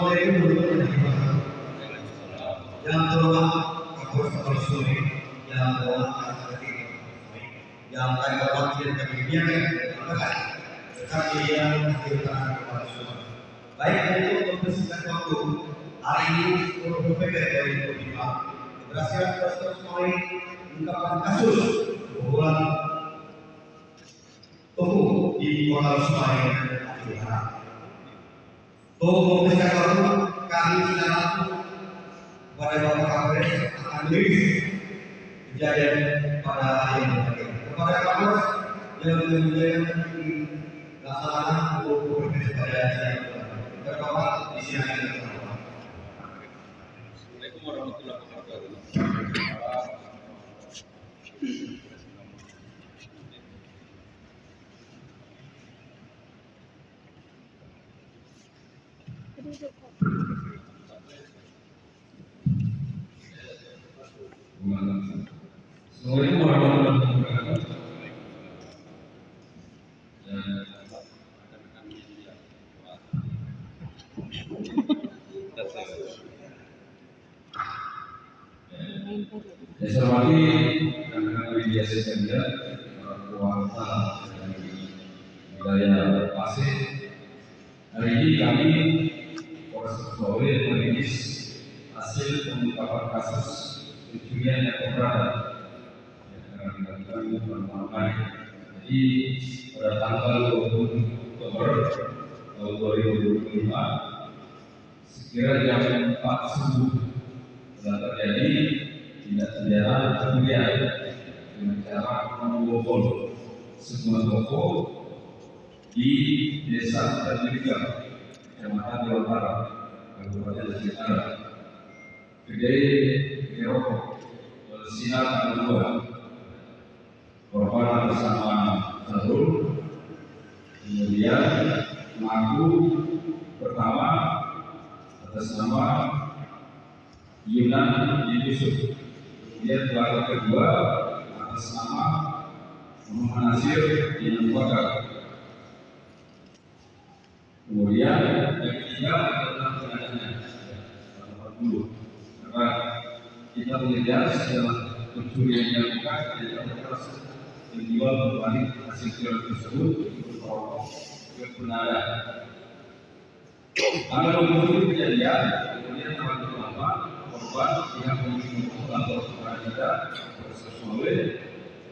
Assalamualaikum warahmatullahi wabarakatuh. Yang terhormat Kapolres Sore, yang terhormat yang kami hormati dan kami muliakan, kami yang hadirkan kepada semua. Baik untuk mempersingkat waktu, hari ini seluruh berbagai dari Kominfo keberhasilan Polres Sore mengungkapkan kasus kebobolan toko di Kota Sumai dan Aceh Barat. Untuk mempersingkat waktu, kami tidak mampu kepada Bapak Kapolres akan merilis kejadian pada hari ini. Kepada Kapolres yang kemudian dilaksanakan untuk bekerja pada siang terkawal di siang ini. Assalamualaikum warahmatullahi wabarakatuh. Assalamualaikum warahmatullahi wabarakatuh. Saya hormati rekan-rekan media sekalian, para pewarta dari wilayah Pasir. Hari ini kami Polres Sore merilis hasil pengungkapan kasus pencurian yang berat. Jadi pada tanggal 20 Oktober tahun 2025 sekira jam 4 subuh telah terjadi tindak pidana pencurian dengan cara membobol sebuah toko di Desa Tajiriga, Kecamatan Lewatara, Kabupaten Aceh Barat. Kedai Geroko Sinar Tanggal 2. Korban bersama Sarul, kemudian mengaku pertama atas nama Yunan Yusuf, kemudian pelaku kedua atas nama Muhammad Nasir Yunan Bakar, kemudian yang ketiga adalah pengadanya 40. Karena kita melihat setelah pencurian yang dilakukan tidak berhasil menjual berbalik hasil jual tersebut untuk rokok ke penada. Tanggal 20 kejadian, kemudian tanggal 28 korban pihak pemilik lapor kepada kita Polres Sore,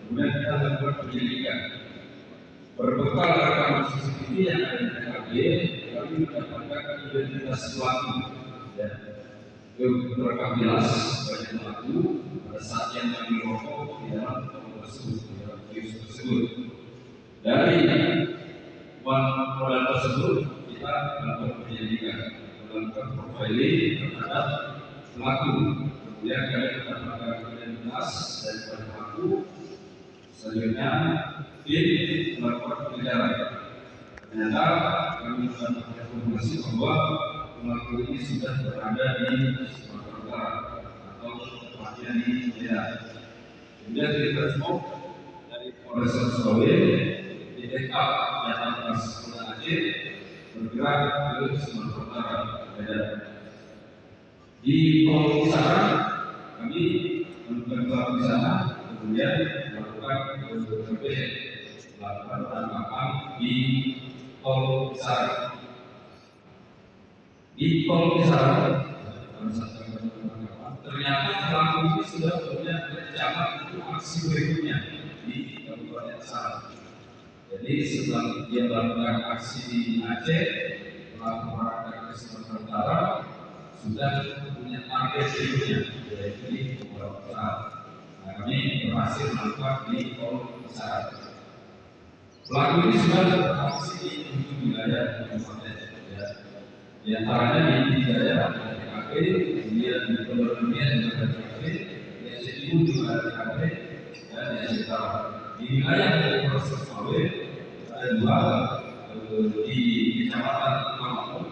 kemudian kita lakukan penyelidikan. Berbekal rekaman CCTV yang ada di TKP, kami mendapatkan identitas pelaku dan terekam jelas sebagai pelaku pada saat yang mengambil rokok di dalam toko tersebut. Dari uang modal tersebut kita melakukan penyelidikan, melakukan profiling terhadap pelaku. Kemudian kami mendapatkan identitas dari pelaku. Selanjutnya tim melakukan pengejaran. Ternyata kami mendapatkan informasi bahwa pelaku ini sudah berada di Sumatera Utara atau tepatnya di Medan. Kemudian kita semua Polres Sore di backup data Polda Aceh bergerak ke Sumatera Utara Medan. Di Pulau Kisaran kami melakukan di sana, kemudian melakukan penangkapan di Pulau Kisaran. Di Pulau Kisaran ternyata pelaku ini sudah punya rencana untuk aksi berikutnya di Kabupaten Sarat. Jadi setelah dia melakukan aksi di Aceh, pelaku berangkat ke Sumatera Utara sudah punya target berikutnya, yaitu di Kabupaten Sarat. Nah, kami berhasil melakukan di Kabupaten Sarat. Pelaku ini sudah beraksi di tujuh wilayah kabupaten, di antaranya di wilayah TKP, kemudian di Telur Dunia juga TKP, di Aceh Timur juga TKP, dan di Aceh Barat. Di wilayah dari Polres Sore ada dua, di Kecamatan Mampung,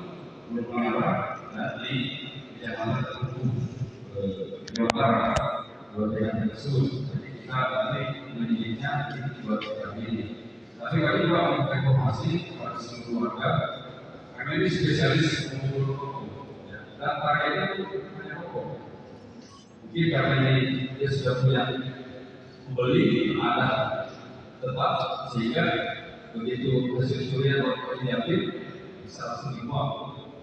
Pulau Pangalar, dan di Kecamatan Tugu, Jawa Barat. Dua daerah tersebut kita nanti menyidiknya di dua daerah ini. Tapi kami juga memberikan informasi kepada seluruh warga. Kami ini spesialis mengumpul rokok. Dan para itu hanya rokok. Mungkin karena ini dia sudah punya membeli ada tetap sehingga begitu hasil curian rokok ini diambil bisa langsung dibuang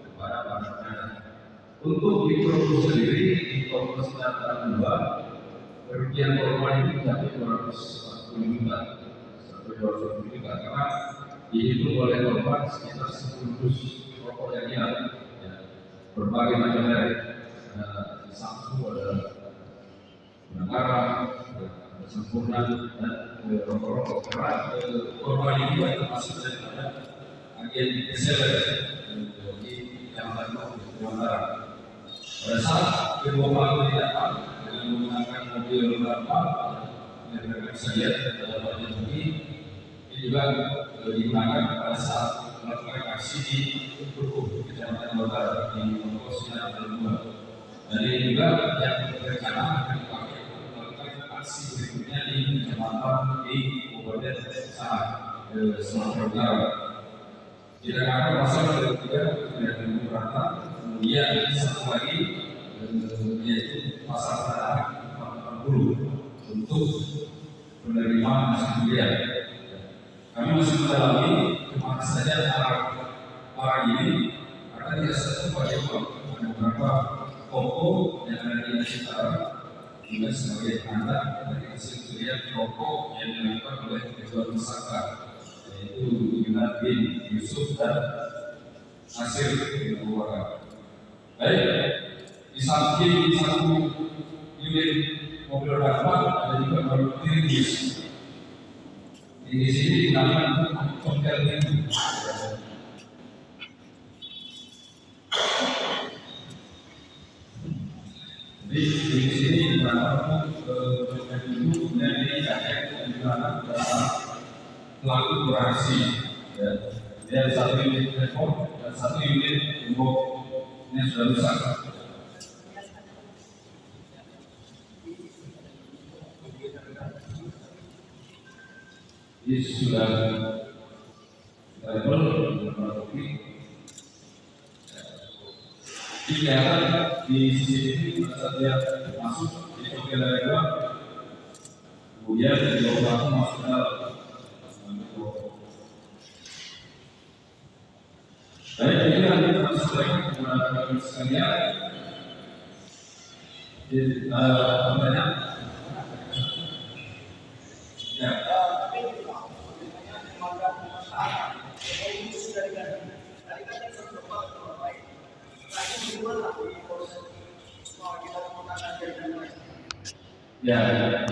kepada para pedagang. Untuk diproduksi sendiri di toko kesejahteraan 2 kerugian korban itu mencapai 240 juta sampai 220 juta karena dihitung oleh korban sekitar 10 dus rokok yang hilang, ya, berbagai macam merek, di Samsung ada Nagara, ada Sempurna dan rokok-rokok keras. Korban ini juga termasuk daripada agen reseller di Jakarta Utara. Pada saat kedua pelaku didapat dengan menggunakan mobil berapa yang mereka bisa lihat dalam bagian ini juga digunakan pada saat melakukan aksi di Turku, Kecamatan Utara di Kosinan dan Dua. Dan ini juga yang berencana akan dipakai untuk melakukan aksi berikutnya di Kecamatan di Kabupaten Sangat, Sumatera Utara. Tidak akan masalah ketiga dari Rata. Kemudian satu lagi yaitu pasal tanah 40 untuk penerimaan masih kuliah. Kami masih mendalami kemana saja para ini akan diaseskan pada uang. Ada beberapa toko yang ada di sekitar juga sebagai tanda dari hasil kuliah toko yang dilakukan oleh kedua tersangka, yaitu Yunat bin Yusuf dan Nasir bin Abu Bakar. Baik, di samping satu unit mobil rapat ada juga baru Tirgis. Di sini digunakan untuk congkel ini. Di sini digunakan untuk congkel itu, kemudian ini jaket yang digunakan pada pelaku beraksi. Dia satu unit telepon dan satu unit gembok ini sudah rusak. Ini sudah level berarti kelihatan di CCTV saat dia masuk di congkel dua, kemudian di pelaku masuk ke dalam. Baik, ini yang kita sampaikan kepada sekalian. Pertanyaan? Ya. Ya.